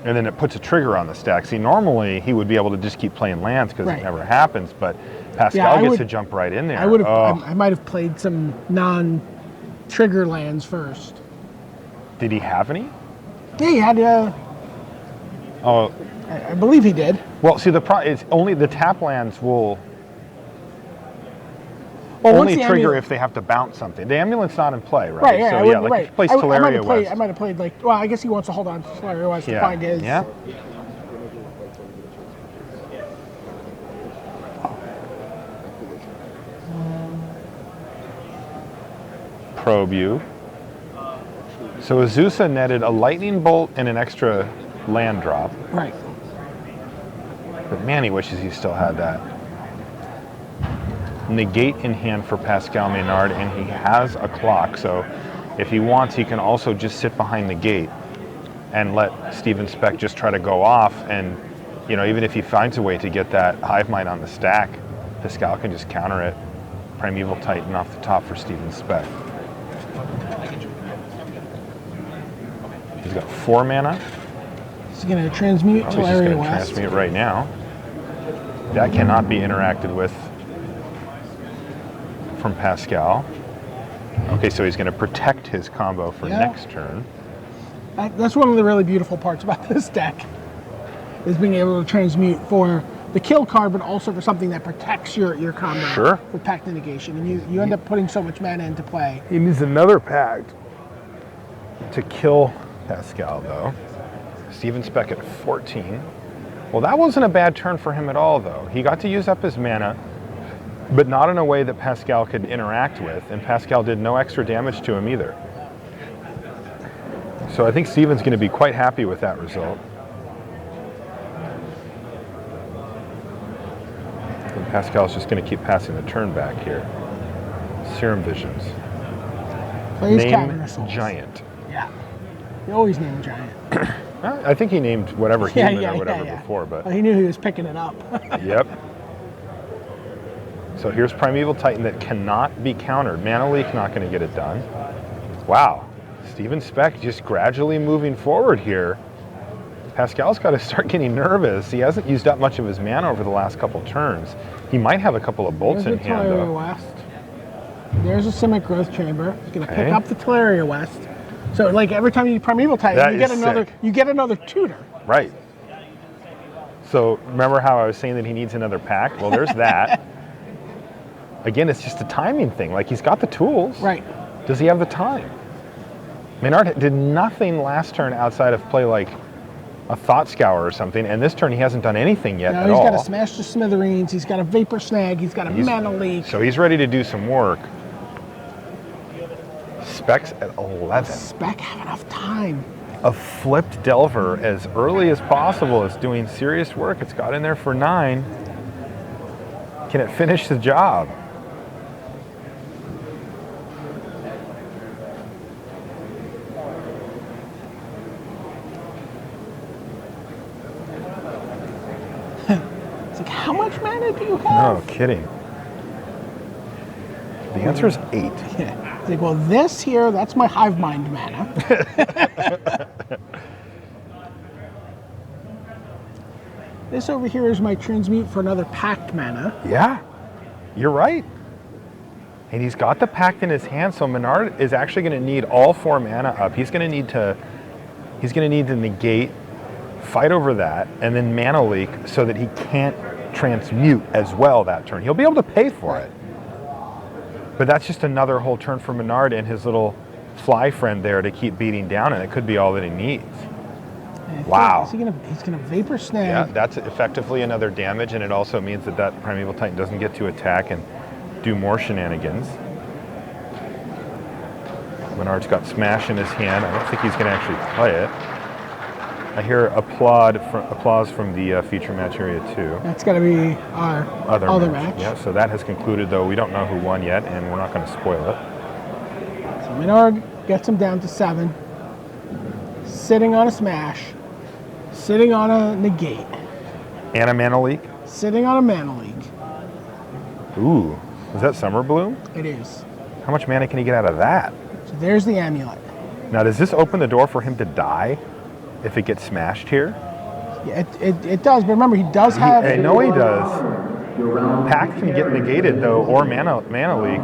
And then it puts a trigger on the stack. See, normally he would be able to just keep playing lands because Right. it never happens, but Pascal gets to jump right in there. I would have. Oh. I might have played some non-trigger lands first. Did he have any? Yeah, he had. Oh, I believe he did. well, see, it's only the tap lands will Well, only once the trigger amulet- if they have to bounce something. The amulet's not in play, right? Right, yeah, So I yeah, wouldn't- like right. if he plays I might Teleria have played. West. I might have played like. Well, I guess he wants to hold on to Teleria West to Yeah, find his. yeah. Probe you. So Azusa netted a lightning bolt and an extra land drop. Right. But man, he wishes he still had that. Negate in hand for Pascal Maynard, and he has a clock, so if he wants, he can also just sit behind the gate and let Stephen Speck just try to go off, and you know, even if he finds a way to get that Hive Mind on the stack, Pascal can just counter it. Primeval Titan off the top for Stephen Speck. He's got 4 mana. He's going to transmute He's just Teleria going to West. transmute right now. That cannot be interacted with from Pascal. Okay, so he's going to protect his combo for Yeah. next turn. That's one of the really beautiful parts about this deck, is being able to transmute for the kill card, but also for something that protects your combo Sure. with Pact of Negation, and you end up putting so much mana into play. He needs another pact to kill Pascal, though. Stephen Speck at 14. Well, that wasn't a bad turn for him at all, though. He got to use up his mana, but not in a way that Pascal could interact with, and Pascal did no extra damage to him either. So I think Stephen's going to be quite happy with that result. And Pascal's just going to keep passing the turn back here. Serum Visions. Plays Name Cavernous Souls. Giant. Yeah. You always name Giant. I think he named whatever human or whatever before, but Well, he knew he was picking it up. yep. So here's Primeval Titan that cannot be countered. Mana Leak not going to get it done. Wow. Stephen Speck just gradually moving forward here. Pascal's got to start getting nervous. He hasn't used up much of his mana over the last couple turns. He might have a couple of bolts There's in the hand, Teleria though. West. There's a Simic Growth Chamber. He's going to Okay. pick up the Teleria West. So, like, every time you Primeval Titan, That you get is another. sick. You get another tutor. Right. So remember how I was saying that he needs another pack? Well, there's that. Again, it's just a timing thing. Like, he's got the tools. Right. Does he have the time? Maynard did nothing last turn outside of play like a Thought Scour or something, and this turn he hasn't done anything yet Now at he's all. got a Smash to Smithereens. He's got a Vapor Snag. He's got a Mana Leak. So he's ready to do some work. Specs at 11. Speck have enough time. A flipped Delver as early as possible is doing serious work. It's got in there for 9. Can it finish the job? mana do you have? No kidding. The answer is 8. Yeah. It's like, well, this here, that's my hive mind mana. This over here is my transmute for another pact mana. Yeah, you're right. And he's got the pact in his hand, so Maynard is actually going to need all 4 mana up. He's going to need to negate, fight over that, and then mana leak so that he can't transmute as well that turn. He'll be able to pay for it. But that's just another whole turn for Maynard and his little fly friend there to keep beating down, and it could be all that he needs. Wow. He's gonna Vapor Snag. Yeah, that's effectively another damage, and it also means that that Primeval Titan doesn't get to attack and do more shenanigans. Maynard's got Smash in his hand. I don't think he's going to actually play it. I hear applause from the feature match area too. That's got to be our other match. Yeah, so that has concluded, though. We don't know who won yet, and we're not going to spoil it. So Maynard gets him down to 7. Sitting on a Smash. Sitting on a Negate. And a Mana Leak. Sitting on a Mana Leak. Ooh, is that Summer Bloom? It is. How much mana can he get out of that? So there's the Amulet. Now, does this open the door for him to die if it gets smashed here? Yeah, it does, but remember, he does have... I know he does. Pact can get negated, though, or mana leak.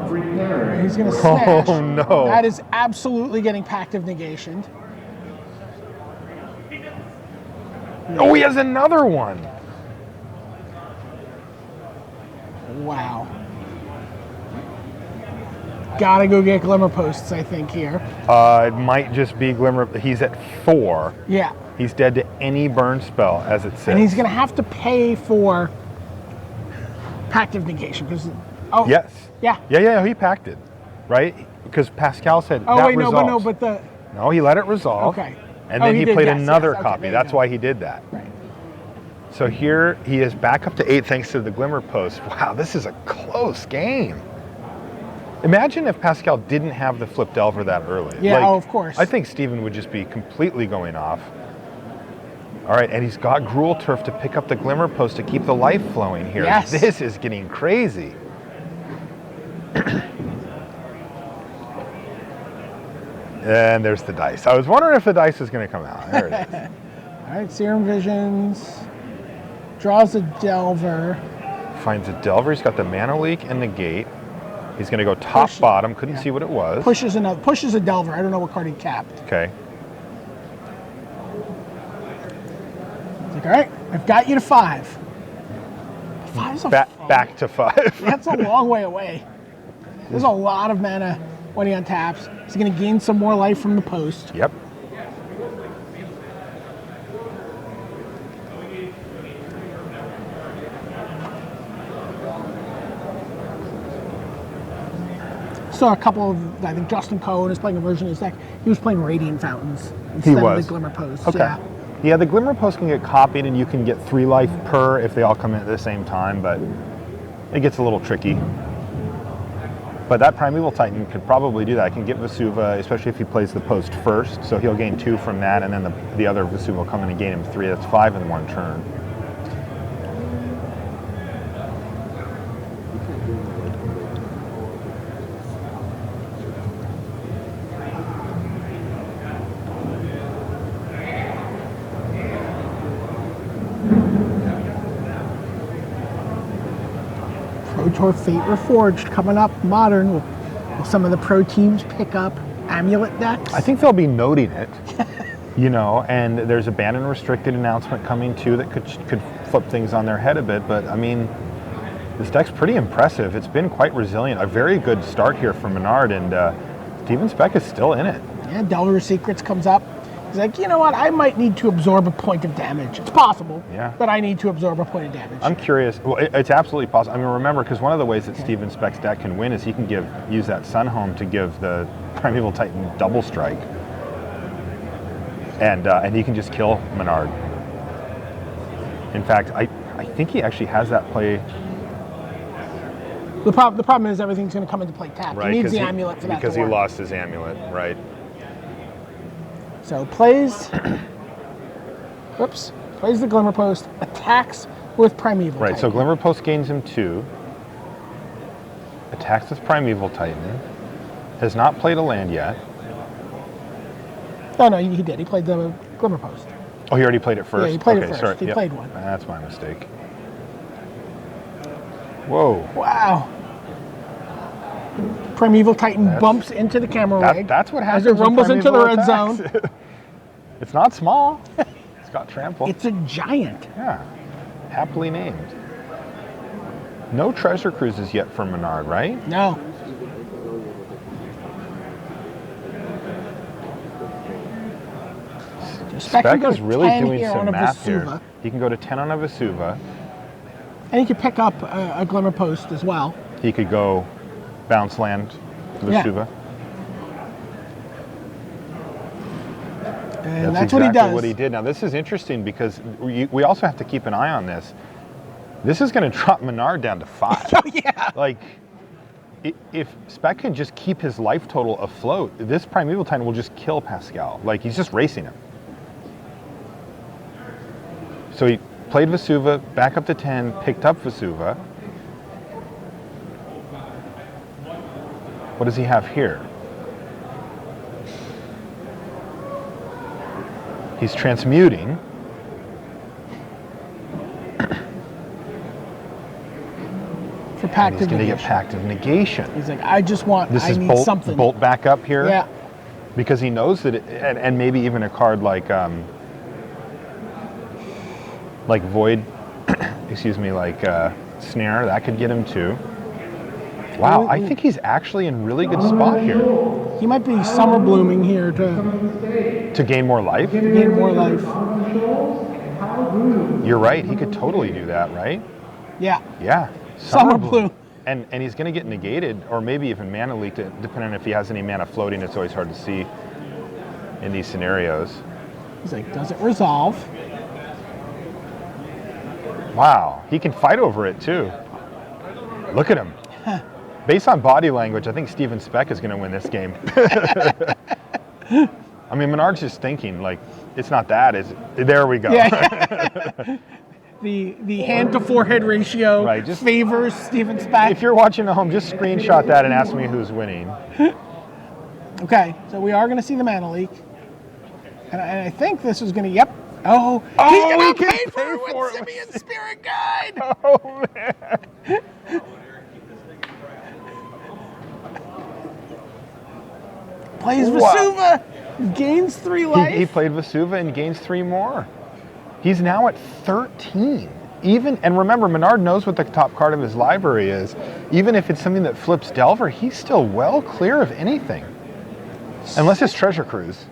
He's going to smash. Oh, no. That is absolutely getting Pact of Negation. Oh, he has another one. Wow. Gotta go get Glimmer Posts, I think, here. It might just be Glimmer. He's at 4. Yeah. He's dead to any burn spell, as it says. And he's going to have to pay for Pact of Negation. Because, Yes. Yeah. Yeah, he pacted, right? Because Pascal said Oh, that wait, resolves. but the... No, he let it resolve. Okay. And then he he did, played yes, another okay, copy. there you That's go. why he did that. Right. So here he is back up to 8 thanks to the Glimmer Post. Wow, this is a close game. Imagine if Pascal didn't have the flip Delver that early. Yeah, of course. I think Stephen would just be completely going off. All right, and he's got Gruul Turf to pick up the Glimmer Post to keep the life flowing here. Yes. This is getting crazy. And there's the dice. I was wondering if the dice was going to come out. There it is. All right, Serum Visions. Draws a Delver. Finds a Delver. He's got the Mana Leak and the Gate. He's going to go top bottom. Couldn't see what it was. Pushes a Delver. I don't know what card he capped. Okay. It's like, all right, I've got you to 5. 5's a Back to 5. That's a long way away. There's a lot of mana when he untaps. He's going to gain some more life from the post. Yep. Saw a couple of, I think Justin Cohen is playing a version of his deck. He was playing Radiant Fountains instead of the Glimmer Posts. Okay. Yeah, the Glimmer Post can get copied and you can get 3 life per if they all come in at the same time, but it gets a little tricky. But that Primeval Titan could probably do that. I can get Vesuva, especially if he plays the post first, so he'll gain 2 from that, and then the other Vesuva will come in and gain him 3. That's 5 in one turn. Pro Tour Fate Reforged coming up, Modern. Will some of the pro teams pick up Amulet decks? I think they'll be noting it, you know, and there's a banned and restricted announcement coming too that could flip things on their head a bit, but I mean, this deck's pretty impressive. It's been quite resilient. A very good start here for Maynard, and Stephen Speck is still in it. Yeah, Delver Secrets comes up. He's like, you know what? I might need to absorb a point of damage. It's possible, but I need to absorb a point of damage. I'm curious. Well, it's absolutely possible. I mean, remember, because one of the ways that Stephen Speck's deck can win is he can use that Sunhome to give the Primeval Titan double strike, and he can just kill Maynard. In fact, I think he actually has that play. The problem is everything's going to come into play tapped. Right, he needs the amulet for that because to he work. lost his amulet, right? So plays the Glimmer Post, attacks With Primeval Right, so Titan. Glimmer Post gains him 2. Attacks with Primeval Titan. Has not played a land yet. Oh, no, he did. He played the Glimmer Post. Oh, he already played it first? Yeah, he played it Okay, first. sorry. He Yep. played one. That's my mistake. Whoa. Wow. Primeval Titan bumps into the camera rig. That's what happens as it when rumbles into the red Primeval zone. attacks. It's not small. It's got trample. It's a giant. Yeah. Happily named. No treasure cruises yet for Maynard, right? No. Speck is really doing here some on a math Vesuva. here. He can go to 10 on a Vesuva. And he could pick up a Glimmer Post as well. He could go bounce land Vesuva. And That's that's what he exactly does. what he did. Now this is interesting because we also have to keep an eye on this. This is going to drop Maynard down to 5. Oh, yeah. Like, if Speck can just keep his life total afloat, this Primeval Titan will just kill Pascal. Like, he's just racing him. So he played Vesuva, back up to 10, picked up Vesuva. What does he have here? He's transmuting. For Pact He's of going to get Negation. Pact of Negation. He's like, I just want, This I is need bolt, something. bolt back up here. Yeah. Because he knows that, and maybe even a card like Void, excuse me, like Snare, that could get him too. Wow, I think he's actually in really good spot here. He might be summer blooming here to To gain more life? gain more life. You're right, he could totally do that, right? Yeah. Yeah. Summer bloom. And he's going to get negated, or maybe even mana leaked, depending on if he has any mana floating. It's always hard to see in these scenarios. He's like, does it resolve? Wow, he can fight over it too. Look at him. Based on body language, I think Stephen Speck is going to win this game. I mean, Maynard's just thinking, like, it's not that, is it? There we go. Yeah. The hand to forehead ratio Right, just- favors Stephen Speck. If you're watching at home, just screenshot that and ask me who's winning. Okay, so we are going to see the mana leak. And I think this is going to, yep. Oh, Oh, he's going we to can pay for pay it for with it. Simeon's Spirit Guide. Oh, man. Plays Wow. Vesuva, gains 3 life. He played Vesuva and gains 3 more. He's now at 13. Even, and remember, Maynard knows what the top card of his library is. Even if it's something that flips Delver, he's still well clear of anything. Unless it's Treasure Cruise.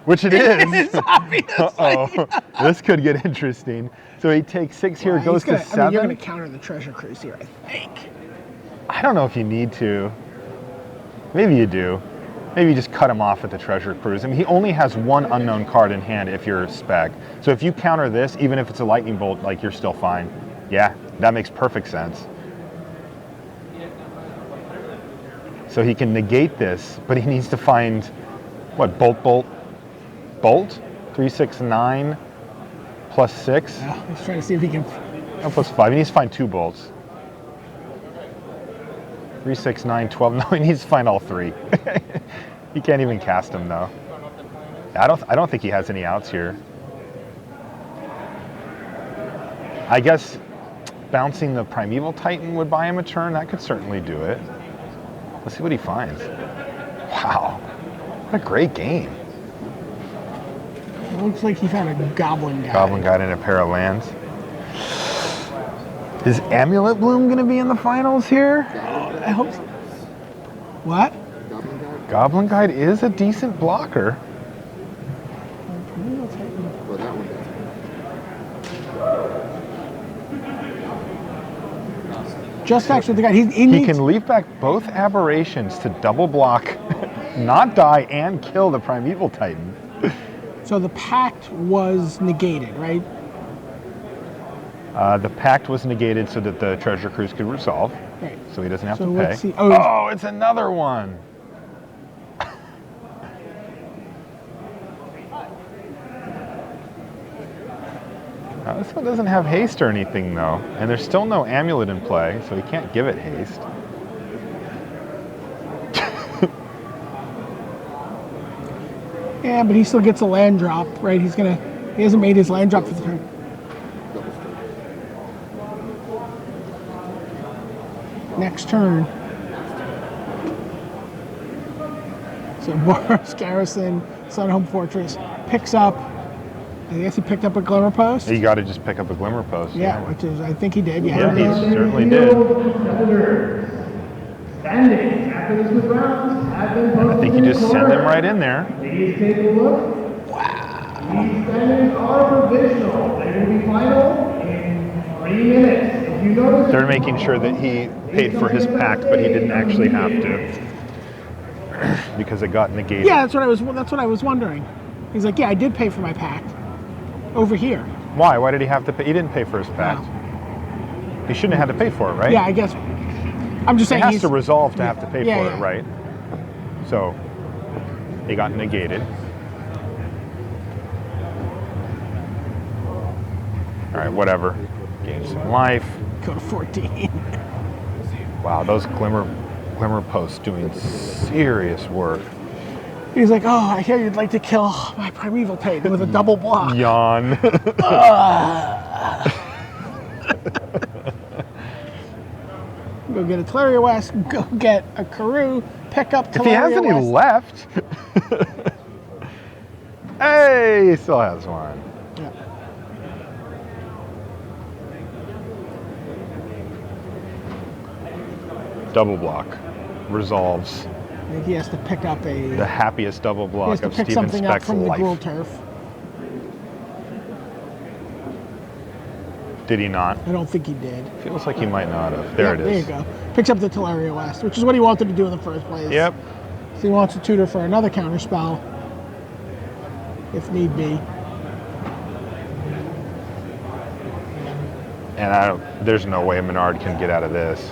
Which it is. Obviously. Uh-oh. This could get interesting. So he takes 6 here, Well, goes he's gonna, to 7. I mean, you're going to counter the Treasure Cruise here, I think. I don't know if you need to. Maybe you do. Maybe you just cut him off at the Treasure Cruise. I mean, he only has 1 unknown card in hand if you're Speck. So if you counter this, even if it's a Lightning Bolt, like, you're still fine. Yeah, that makes perfect sense. So he can negate this, but he needs to find, what, Bolt? 3, 6, 9, plus 6? Well, he's trying to see if he can. Oh, plus 5. He needs to find 2 bolts. 3, 6, 9, 12. No, he needs to find all 3. He can't even cast them though. I don't think he has any outs here. I guess bouncing the Primeval Titan would buy him a turn. That could certainly do it. Let's see what he finds. Wow, what a great game. It looks like he found a Goblin Guide. Goblin Guide and a pair of lands. Is Amulet Bloom going to be in the finals here? I hope so. What? Goblin Guard? Goblin Guide is a decent blocker. Well, that one does. Just actually the guy. He He needs, can leaf back both aberrations to double block, not die, and kill the Primeval Titan. So the pact was negated, right? The pact was negated so that the Treasure Cruise could resolve, Right. so he doesn't have So to pay. let's see. Oh, it's another one. This one doesn't have haste or anything though, and there's still no amulet in play, so he can't give it haste. Yeah, but he still gets a land drop, right? He hasn't made his land drop for the turn. Next turn. So Boros Garrison, Sun Home Fortress, picks up, I guess he picked up a Glimmer Post. You got to just pick up a Glimmer Post. Yeah, which is, I think he did. Yeah, he certainly did. Standings after this rounds have been posted. I think you just send them right in there. Please take a look. Wow. These standings are provisional. They will be final in 3 minutes. If you notice, They're making sure that he paid for his pact, but he didn't actually have to because it got negated. Yeah, that's what I was wondering. He's like, yeah, I did pay for my pact over here. Why? Why did he have to pay? He didn't pay for his pact. Wow. He shouldn't have had to pay for it, right? Yeah, I guess. I'm just saying he has to resolve to have to pay for yeah. it, right? So he got negated. All right, whatever. Gain some life. Go to 14. Wow, those glimmer posts doing serious work. He's like, oh, I hear you'd like to kill my Primeval Titan with a double block. Yawn. Go get a Teleria West, go get a Karoo, pick up Teleria If he has any West. left. Hey, he still has one. Yeah. Double block. Resolves. I think he has to pick up The happiest double he block has to of pick Stephen something up Speck's from the life. Gruul Turf. Did he not? I don't think he did. Feels like he might not have. There it is. There you go. Picks up the Teleria West, which is what he wanted to do in the first place. Yep. So he wants to tutor for another counter spell, if need be. And there's no way Maynard can get out of this.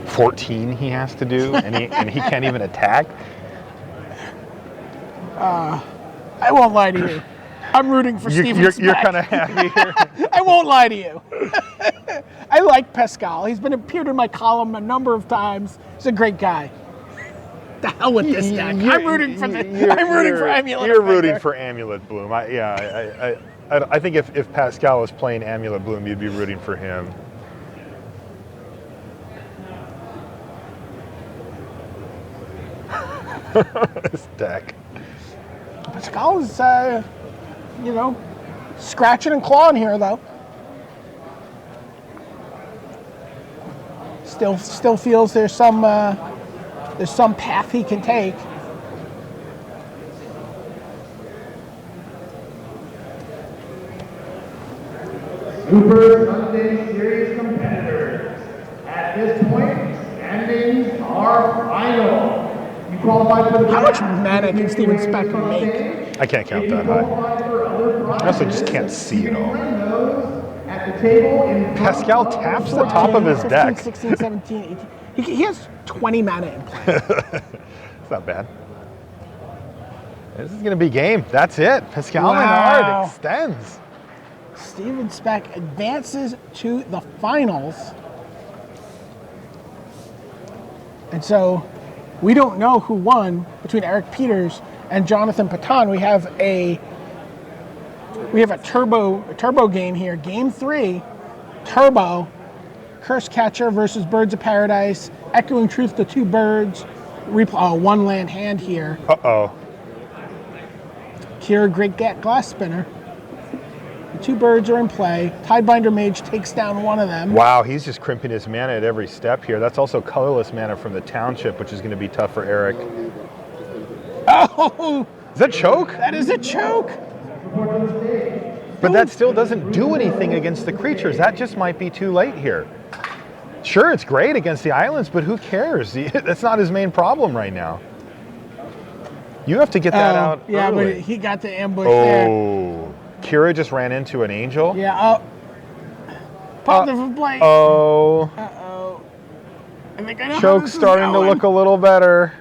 14 he has to do, and he can't even attack. I won't lie to you. I'm rooting for Stephen Speck. You're kind of happy here. I won't lie to you. I like Pascal. He's appeared in my column a number of times. He's a great guy. The hell with this deck. I'm rooting for Amulet. You're rooting for Amulet Bloom. I think if Pascal was playing Amulet Bloom, you'd be rooting for him. This deck. Pascal is, scratching and clawing here, though. Still feels there's some path he can take. Super Sunday Series competitors. At this point, standings are final. You qualified for the How much mana can Stephen Speck make? I can't count that high. I also just can't see it all. At the table in Pascal taps the top of his 15, deck. 16, 17, 18. He has 20 mana in play. It's not bad. This is going to be game. That's it. Pascal Wow. Maynard extends. Stephen Speck advances to the finals. And so we don't know who won between Eric Peters and Jonathan Patan. We have a turbo game here. Game 3, Turbo, Curse Catcher versus Birds of Paradise, Echoing Truth to 2 birds, one land hand here. Uh-oh. Kira Great Glass Spinner. The 2 birds are in play. Tidebinder Mage takes down one of them. Wow, he's just crimping his mana at every step here. That's also colorless mana from the Township, which is going to be tough for Eric. Oh! Is that choke? That is a choke! But that still doesn't do anything against the creatures. That just might be too late here. Sure, it's great against the islands, but who cares? That's not his main problem right now. You have to get that out Yeah, early. but he got the ambush there. Oh, Kira just ran into an angel. Yeah, Positive Blade. Oh, Uh-oh. I think I know how choke's this is starting to going. look a little better.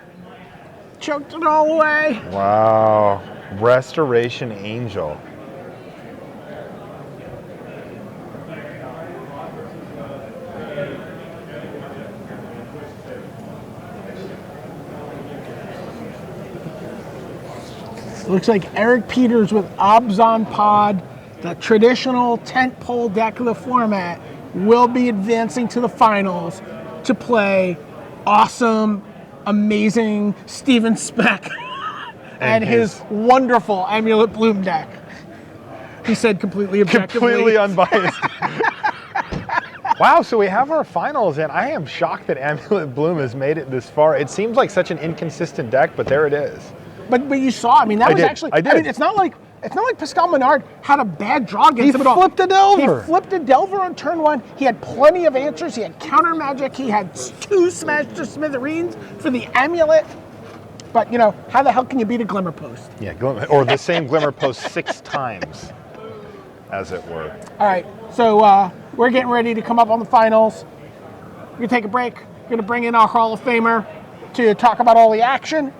Choked it all away. Wow, Restoration Angel. It looks like Eric Peters with Abzan Pod, the traditional tentpole deck of the format, will be advancing to the finals to play awesome, amazing Stephen Speck and his wonderful Amulet Bloom deck. He said completely objectively. Completely unbiased. Wow, so we have our finals, and I am shocked that Amulet Bloom has made it this far. It seems like such an inconsistent deck, but there it is. But you saw, I mean, that was actually, I mean, it's not like Pascal Maynard had a bad draw against him at all. He flipped a Delver. He flipped a Delver on turn 1. He had plenty of answers. He had counter magic. He had 2 Smash to Smithereens for the Amulet. But, you know, how the hell can you beat a Glimmer Post? Yeah, or the same Glimmer Post 6 times, as it were. All right, so we're getting ready to come up on the finals. We're going to take a break. We're going to bring in our Hall of Famer to talk about all the action.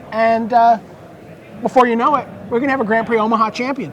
And before you know it, we're going to have a Grand Prix Omaha champion.